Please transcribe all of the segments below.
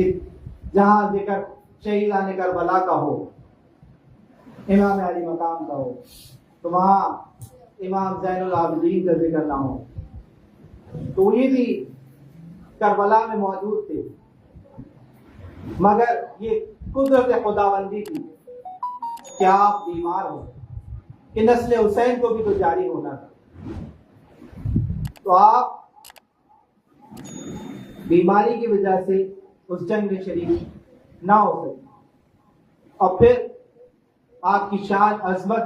کہ جہاں ذکر شہیدان کربلا کا ہو، امام علی مقام کا ہو، تو وہاں امام زین العابدین کا ذکر نہ ہو. تو یہ بھی کربلا میں موجود تھے، مگر یہ قدرت خداوندی تھی کہ آپ بیمار ہو، کہ نسل حسین کو بھی تو جاری ہونا تھا. تو آپ بیماری کی وجہ سے اس جنگ میں شریک نہ ہو سکے. اور پھر آپ کی شان عظمت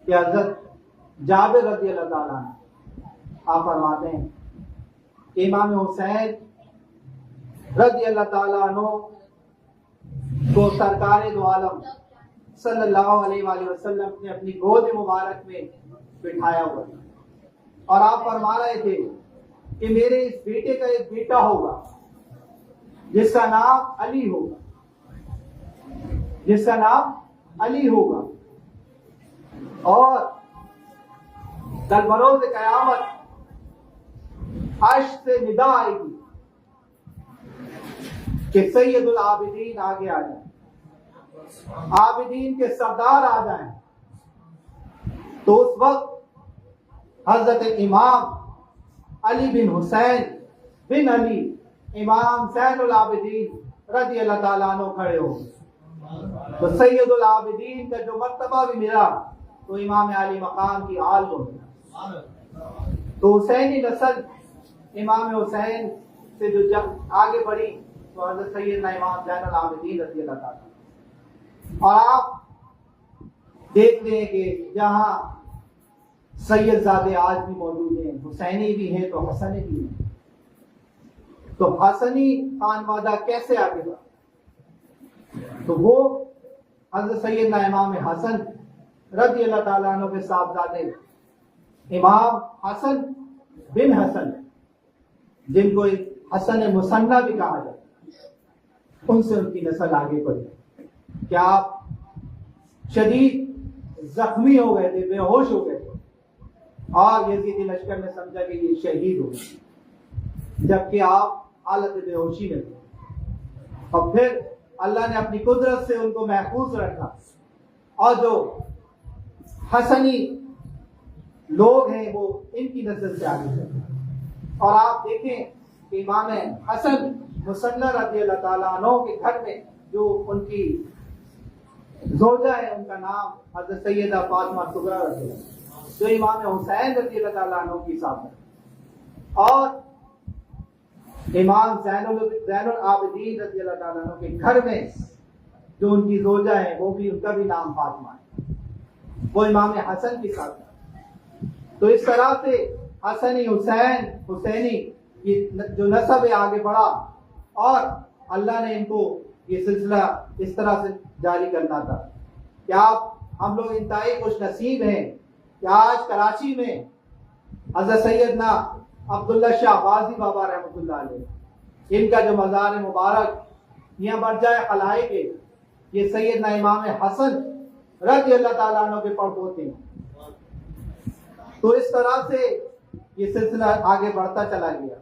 کہ حضرت جابر رضی اللہ تعالیٰ عنہ آپ فرماتے ہیں کہ امام حسین رضی اللہ تعالیٰ عنہ کو سرکار دو عالم صلی اللہ علیہ وآلہ وسلم نے اپنی گود مبارک میں بٹھایا ہوا تھا، اور آپ فرما رہے تھے کہ میرے اس بیٹے کا ایک بیٹا ہوگا جس کا نام علی ہوگا، جس کا نام علی ہوگا، اور کل بروز قیامت عرش سے ندا آئے گی کہ سید العابدین آگے آ جائیں، عابدین کے سردار آ جائیں. تو اس وقت حضرت امام علی بن حسین بن علی امام زین العابدین رضی اللہ تعالیٰ عنہ کھڑے ہو. تو سید العابدین کا جو مرتبہ بھی ملا تو امام علی مقام کی آل کو ملا. تو حسینی نسل امام حسین سے جو جب آگے بڑھی تو حضرت سیدنا امام زین العابدین رضی اللہ تعالیٰ. اور آپ دیکھتے ہیں کہ جہاں سید زادے آج بھی موجود ہیں، حسینی بھی ہیں تو حسنی بھی ہیں. تو حسنی خانوادہ کیسے آگے بڑھا؟ تو وہ حضرت سیدنا امام حسن رضی اللہ تعالیٰ عنہ کے صاحبزادے امام حسن بن حسن، جن کو حسن مثنیٰ بھی کہا جاتا ہے، ان سے ان کی نسل آگے بڑھی. کیا آپ شدید زخمی ہو گئے تھے، بے ہوش ہو گئے تھے، اور یزیدی لشکر نے سمجھا کہ یہ شہید ہو گئے، جبکہ آپ حالت بے ہوشی میں تھے. اور پھر اللہ نے اپنی قدرت سے ان کو محفوظ رکھا، اور جو حسنی لوگ ہیں وہ ان کی نسل سے آگے چلے. اور آپ دیکھیں کہ امام حسن مثنیٰ رضی اللہ تعالیٰ عنہ کے گھر میں جو ان کی زوجہ ہے، ان کا نام حضرت سیدہ فاطمہ صغریٰ رضی اللہ عنہ، جو امام حسین رضی اللہ تعالیٰ عنہ کی صاحب ہے. اور امام زین العابدین رضی اللہ تعالیٰ عنہ کے گھر میں جو ان کی زوجہ ہے وہ بھی، ان کا بھی نام فاطمہ ہے، وہ امام حسن کی صاحب ہے. تو اس طرح سے حسنی حسینی یہ جو نسب ہے آگے بڑھا، اور اللہ نے ان کو یہ سلسلہ اس طرح سے جاری کرنا تھا کہ ہم لوگ انتہائی خوش نصیب ہیں کہ آج کراچی میں حضرت سیدنا عبداللہ شاہ بازی بابا رحمۃ اللہ علیہ، ان کا جو مزار مبارک یہاں برجائے خلائق ہے، یہ سیدنا امام حسن رضی اللہ تعالیٰ عنہ کے پڑپوتے ہیں. تو اس طرح سے یہ سلسلہ آگے بڑھتا چلا گیا.